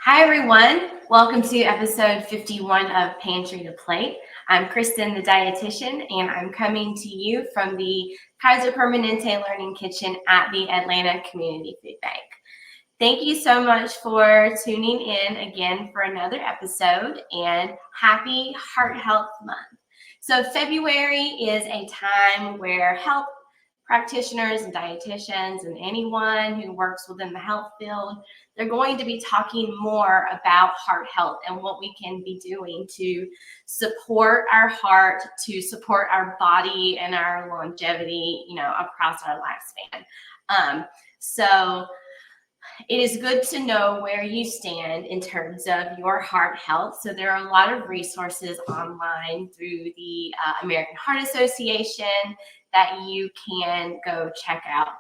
Hi, everyone. Welcome to episode 51 of Pantry to Plate. I'm Kristen, the dietitian, and I'm coming to you from the Kaiser Permanente Learning Kitchen at the Atlanta Community Food Bank. Thank you so much for tuning in again for another episode, and happy Heart Health Month. So February is a time where health practitioners and dietitians and anyone who works within the health field, they're going to be talking more about heart health and what we can be doing to support our heart, to support our body and our longevity, across our lifespan. So it is good to know where you stand in terms of your heart health. So there are a lot of resources online through the American Heart Association that you can go check out.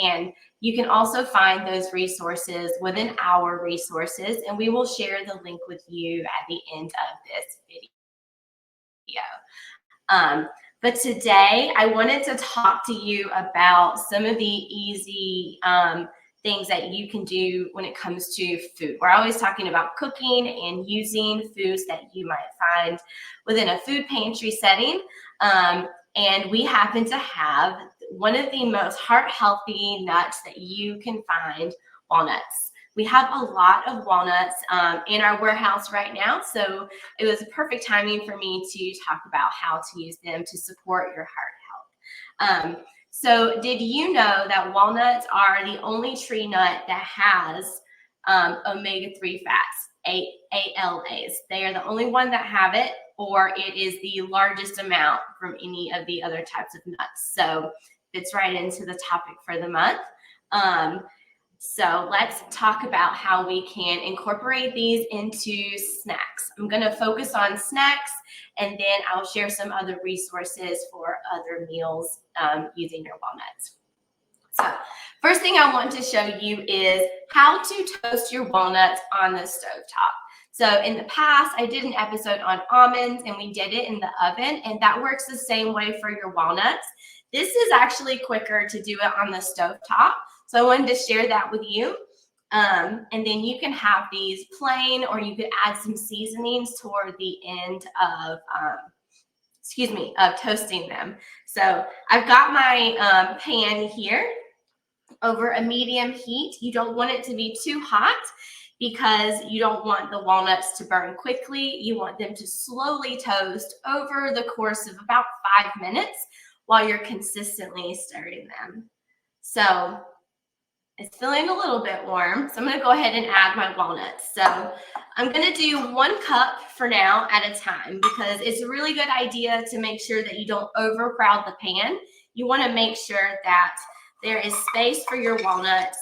And you can also find those resources within our resources, and we will share the link with you at the end of this video. But today I wanted to talk to you about some of the easy things that you can do when it comes to food. We're always talking about cooking and using foods that you might find within a food pantry setting. And we happen to have one of the most heart healthy nuts that you can find, walnuts. We have a lot of walnuts in our warehouse right now, so it was perfect timing for me to talk about how to use them to support your heart health. So did you know that walnuts are the only tree nut that has omega-3 fats, ALAs? They are the only one that have it, or it is the largest amount from any of the other types of nuts. So fits right into the topic for the month. So let's talk about how we can incorporate these into snacks. I'm going to focus on snacks, and then I'll share some other resources for other meals using your walnuts. So first thing I want to show you is how to toast your walnuts on the stovetop. So in the past, I did an episode on almonds, and we did it in the oven, and that works the same way for your walnuts. This is actually quicker to do it on the stovetop. So I wanted to share that with you. And then you can have these plain, or you could add some seasonings toward the end of, of toasting them. So I've got my pan here over a medium heat. You don't want it to be too hot because you don't want the walnuts to burn quickly. You want them to slowly toast over the course of about 5 minutes while you're consistently stirring them. So it's feeling a little bit warm, so I'm gonna go ahead and add my walnuts. So I'm gonna do 1 cup for now at a time, because it's a really good idea to make sure that you don't overcrowd the pan. You wanna make sure that there is space for your walnuts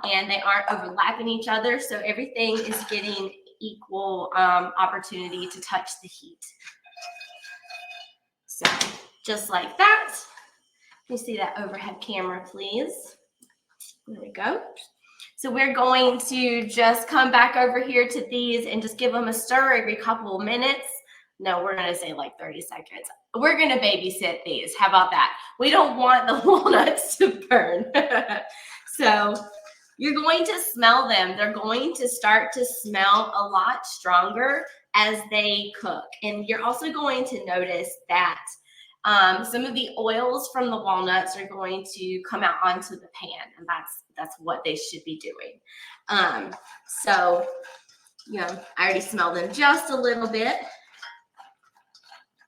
and they aren't overlapping each other, so everything is getting equal opportunity to touch the heat. So just like that. Can you see that overhead camera, please? There we go. So we're going to just come back over here to these and just give them a stir every couple of minutes. No, we're going to say like 30 seconds. We're going to babysit these. How about that? We don't want the walnuts to burn. So you're going to smell them. They're going to start to smell a lot stronger as they cook. And you're also going to notice that some of the oils from the walnuts are going to come out onto the pan, and that's what they should be doing. So, I already smell them just a little bit,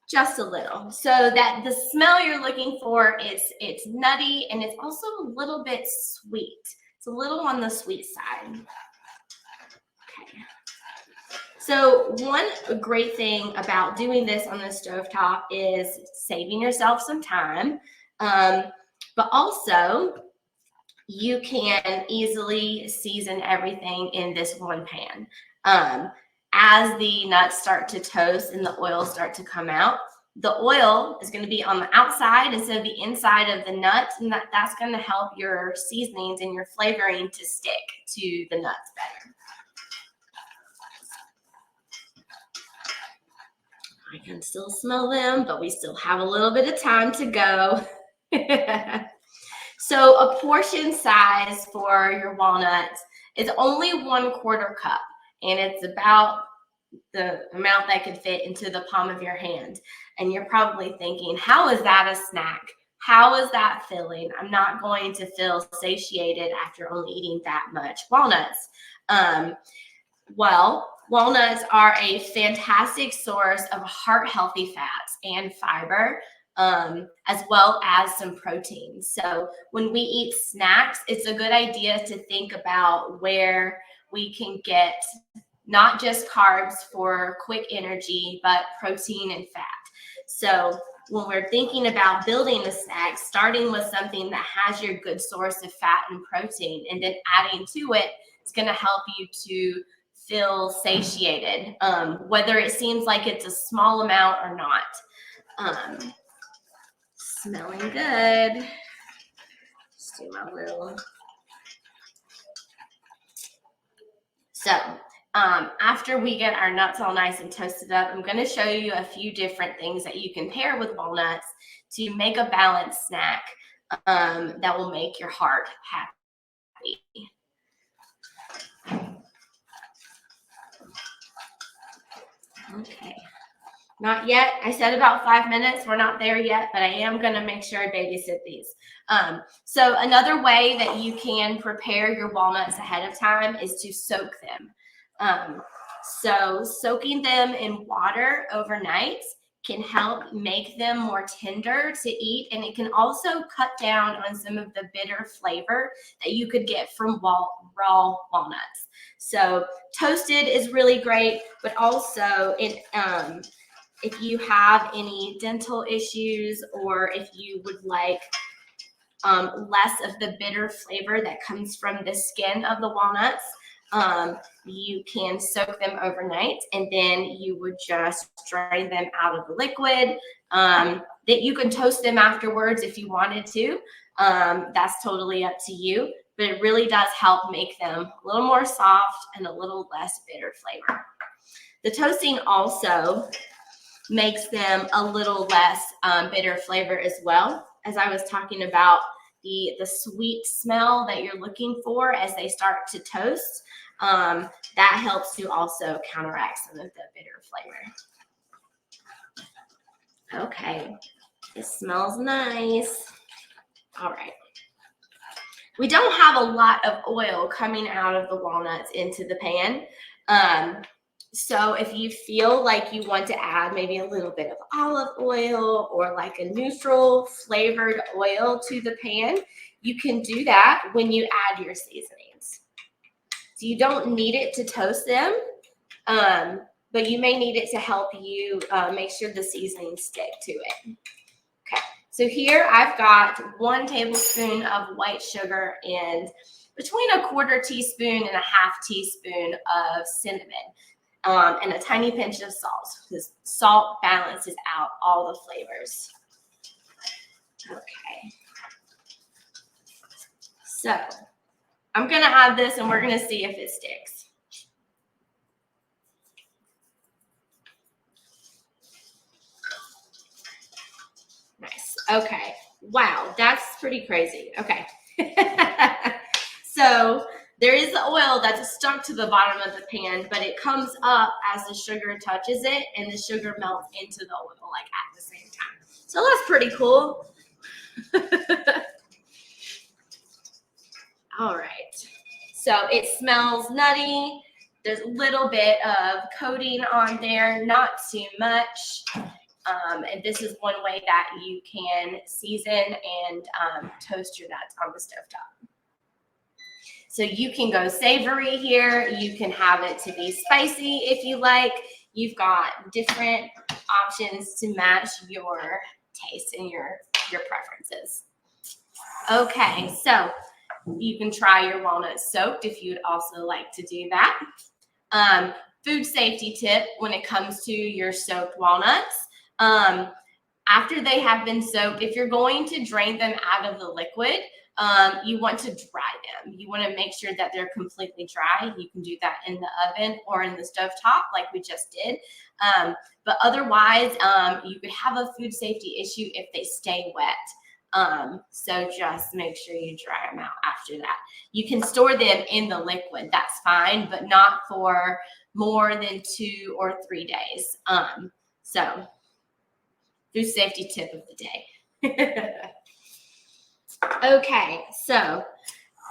just a little. So that the smell you're looking for is it's nutty, and it's also a little bit sweet. It's a little on the sweet side. Okay. So one great thing about doing this on the stovetop is saving yourself some time, but also you can easily season everything in this one pan. As the nuts start to toast and the oils start to come out, the oil is going to be on the outside instead of the inside of the nuts, and that's going to help your seasonings and your flavoring to stick to the nuts better. I can still smell them, but we still have a little bit of time to go. So a portion size for your walnuts is only 1/4 cup. and it's about the amount that could fit into the palm of your hand. And you're probably thinking, how is that a snack? How is that filling? I'm not going to feel satiated after only eating that much walnuts. Well, walnuts are a fantastic source of heart-healthy fats and fiber, as well as some protein. So when we eat snacks, it's a good idea to think about where we can get not just carbs for quick energy, but protein and fat. So when we're thinking about building a snack, starting with something that has your good source of fat and protein, and then adding to it, it's going to help you to feel satiated, whether it seems like it's a small amount or not. Smelling good. Just do my little. So after we get our nuts all nice and toasted up, I'm going to show you a few different things that you can pair with walnuts to make a balanced snack that will make your heart happy. Okay. Not yet. I said about 5 minutes. We're not there yet, but I am going to make sure I babysit these. So another way that you can prepare your walnuts ahead of time is to soak them. So soaking them in water overnight can help make them more tender to eat, and it can also cut down on some of the bitter flavor that you could get from raw walnuts. So toasted is really great, but also if you have any dental issues, or if you would like less of the bitter flavor that comes from the skin of the walnuts, you can soak them overnight, and then you would just drain them out of the liquid. That you could toast them afterwards if you wanted to. That's totally up to you, but it really does help make them a little more soft and a little less bitter flavor. The toasting also makes them a little less bitter flavor as well, as I was talking about the sweet smell that you're looking for as they start to toast. That helps to also counteract some of the bitter flavor. Okay, it smells nice. All right. We don't have a lot of oil coming out of the walnuts into the pan. So if you feel like you want to add maybe a little bit of olive oil or like a neutral flavored oil to the pan, you can do that when you add your seasonings. So you don't need it to toast them, but you may need it to help you make sure the seasonings stick to it. Okay, so here I've got 1 tablespoon of white sugar and between a 1/4 teaspoon and a 1/2 teaspoon of cinnamon. And a tiny pinch of salt, because salt balances out all the flavors. Okay. So I'm going to add this, and we're going to see if it sticks. Nice. Okay. Wow, that's pretty crazy. Okay. So there is the oil that's stuck to the bottom of the pan, but it comes up as the sugar touches it, and the sugar melts into the oil like at the same time. So that's pretty cool. All right. So it smells nutty. There's a little bit of coating on there, not too much. And this is one way that you can season and toast your nuts on the stovetop. So you can go savory here. You can have it to be spicy if you like. You've got different options to match your taste and your preferences. Okay, so you can try your walnuts soaked if you'd also like to do that. Food safety tip when it comes to your soaked walnuts. After they have been soaked, if you're going to drain them out of the liquid, you want to dry them. You want to make sure that they're completely dry. You can do that in the oven or in the stovetop like we just did. But otherwise, you could have a food safety issue if they stay wet. So just make sure you dry them out after that. You can store them in the liquid, that's fine, but not for more than 2 or 3 days. So food safety tip of the day. Okay, so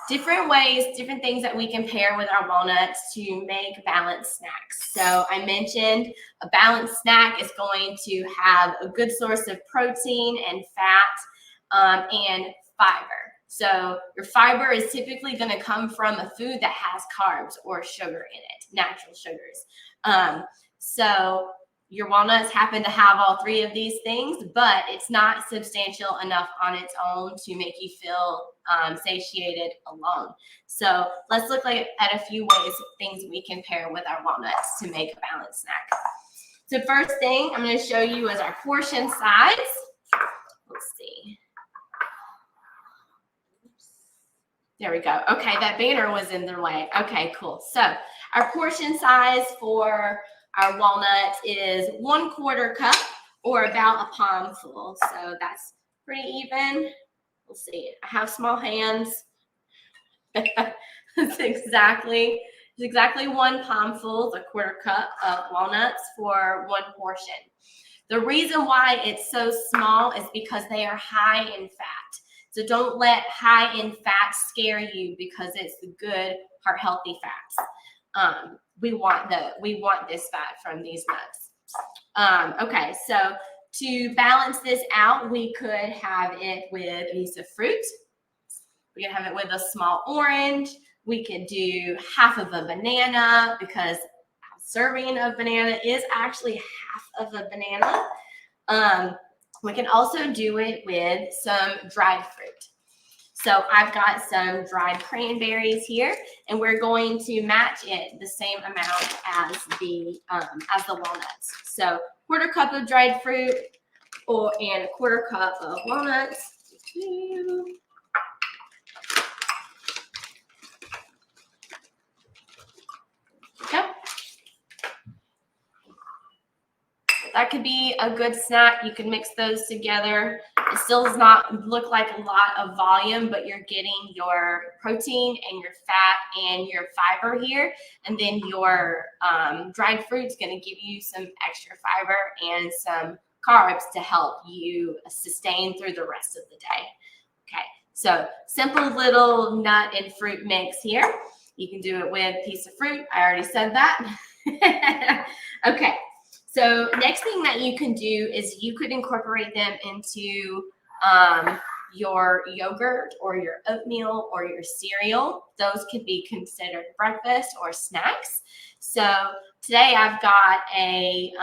different ways, different things that we can pair with our walnuts to make balanced snacks. So I mentioned a balanced snack is going to have a good source of protein and fat and fiber. So your fiber is typically going to come from a food that has carbs or sugar in it, natural sugars. So your walnuts happen to have all 3 of these things, but it's not substantial enough on its own to make you feel satiated alone. So let's look at a few ways, things we can pair with our walnuts to make a balanced snack. So first thing I'm going to show you is our portion size. Let's see. There we go. Okay, that banner was in the way. Okay, cool. So our portion size for our walnuts is 1/4 cup or about a palm full. So that's pretty even. We'll see. I have small hands. It's exactly 1 palm full, 1/4 cup of walnuts for 1 portion. The reason why it's so small is because they are high in fat. So don't let high in fat scare you because it's the good heart healthy fats. We want this fat from these nuts. Okay, so to balance this out, we could have it with a piece of fruit. We can have it with a small orange. We could do half of a banana because a serving of banana is actually half of a banana. We can also do it with some dried fruit. So I've got some dried cranberries here, and we're going to match it the same amount as the walnuts. So 1/4 cup of dried fruit and 1/4 cup of walnuts. Okay. That could be a good snack. You can mix those together. It still does not look like a lot of volume, but you're getting your protein and your fat and your fiber here. And then your dried fruit is going to give you some extra fiber and some carbs to help you sustain through the rest of the day. Okay, so simple little nut and fruit mix here. You can do it with a piece of fruit. I already said that. Okay. So next thing that you can do is you could incorporate them into your yogurt or your oatmeal or your cereal. Those could be considered breakfast or snacks. So today I've got a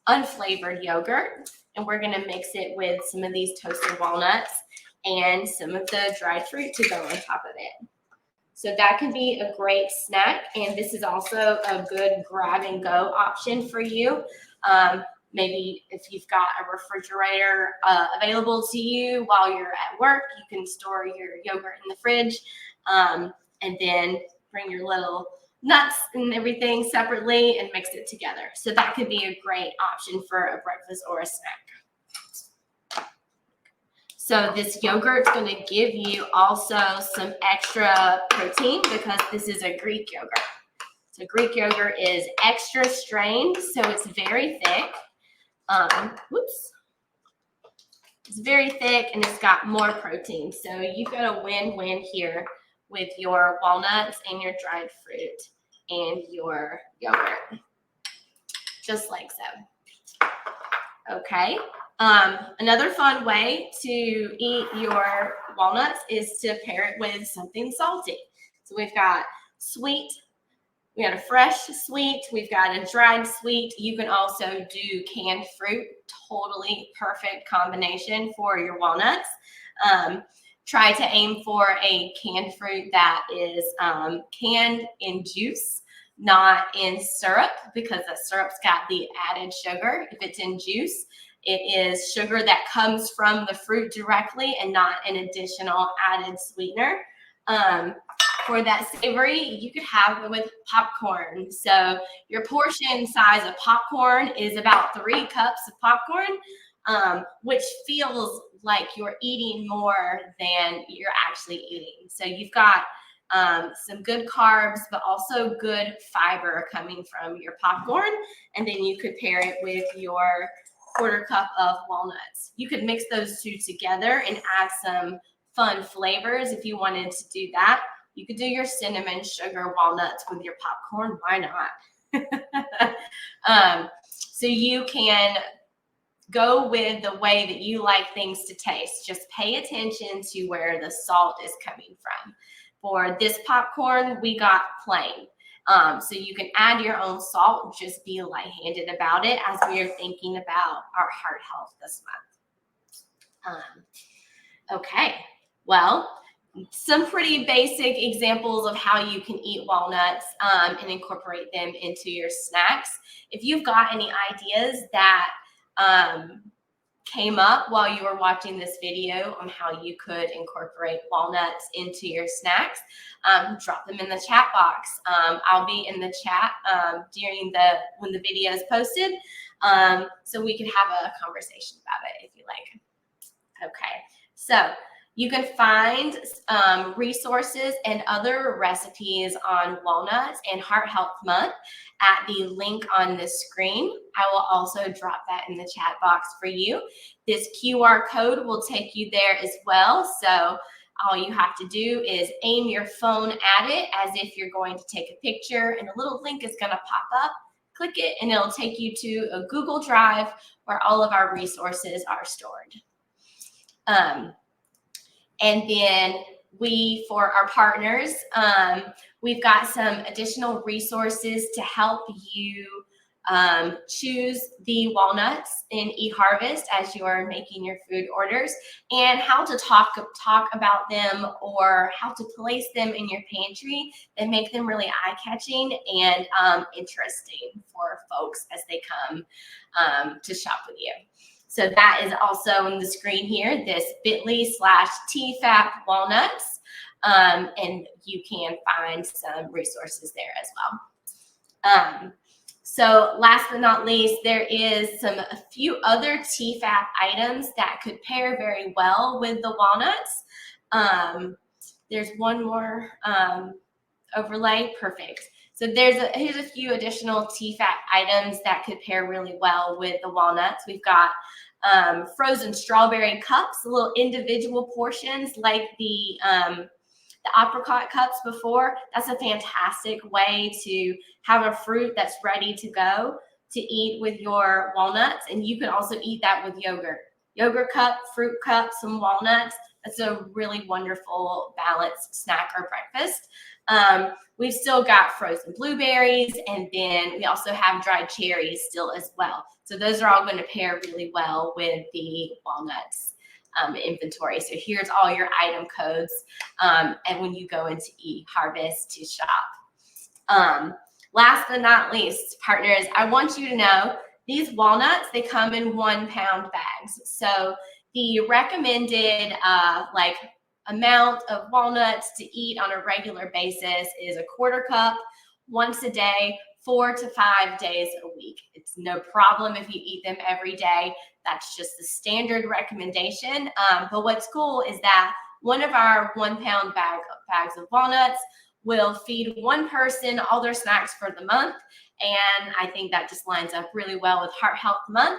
unflavored yogurt, and we're going to mix it with some of these toasted walnuts and some of the dried fruit to go on top of it. So that can be a great snack, and this is also a good grab and go option for you. Maybe if you've got a refrigerator available to you while you're at work, you can store your yogurt in the fridge and then bring your little nuts and everything separately and mix it together. So that could be a great option for a breakfast or a snack. So this yogurt is going to give you also some extra protein because this is a Greek yogurt. So Greek yogurt is extra strained, so it's very thick. It's very thick and it's got more protein. So you've got a win-win here with your walnuts and your dried fruit and your yogurt, just like so. Okay. Another fun way to eat your walnuts is to pair it with something salty. So we've got sweet, we got a fresh sweet, we've got a dried sweet. You can also do canned fruit, totally perfect combination for your walnuts. Try to aim for a canned fruit that is canned in juice, not in syrup, because the syrup's got the added sugar. If it's in juice, it is sugar that comes from the fruit directly and not an additional added sweetener. For that savory, you could have it with popcorn. So your portion size of popcorn is about 3 cups of popcorn. which feels like you're eating more than you're actually eating. So you've got some good carbs, but also good fiber coming from your popcorn. And then you could pair it with your quarter cup of walnuts. You could mix those two together and add some fun flavors if you wanted to do that. You could do your cinnamon sugar walnuts with your popcorn. Why not? So you can go with the way that you like things to taste. Just pay attention to where the salt is coming from. For this popcorn, we got plain. So you can add your own salt, just be light-handed about it as we are thinking about our heart health this month. Okay, well, some pretty basic examples of how you can eat walnuts and incorporate them into your snacks. If you've got any ideas that came up while you were watching this video on how you could incorporate walnuts into your snacks, drop them in the chat box. I'll be in the chat when the video is posted, so we can have a conversation about it if you like. Okay, so you can find resources and other recipes on walnuts and Heart Health Month at the link on this screen. I will also drop that in the chat box for you. This QR code will take you there as well. So all you have to do is aim your phone at it as if you're going to take a picture, and a little link is going to pop up. Click it and it'll take you to a Google Drive where all of our resources are stored. And then for our partners, we've got some additional resources to help you choose the walnuts in eHarvest as you are making your food orders, and how to talk about them or how to place them in your pantry and make them really eye-catching and interesting for folks as they come to shop with you. So that is also on the screen here, this bit.ly/TFAP walnuts, and you can find some resources there as well. So last but not least, there is a few other TFAP items that could pair very well with the walnuts. There's one more overlay, perfect. So here's a few additional TFAP items that could pair really well with the walnuts. We've got frozen strawberry cups, little individual portions like the apricot cups before. That's a fantastic way to have a fruit that's ready to go to eat with your walnuts. And you can also eat that with yogurt. Yogurt cup, fruit cup, some walnuts. That's a really wonderful balanced snack or breakfast. We've still got frozen blueberries, and then we also have dried cherries still as well. So those are all going to pair really well with the walnuts inventory. So here's all your item codes, and when you go into eHarvest to shop. Last but not least, partners, I want you to know these walnuts, they come in 1 pound bags. So the recommended amount of walnuts to eat on a regular basis is a quarter cup once a day, 4 to 5 days a week. It's no problem if you eat them every day. That's just the standard recommendation. But what's cool is that one of our 1 pound bags of walnuts will feed one person all their snacks for the month. And I think that just lines up really well with Heart Health Month.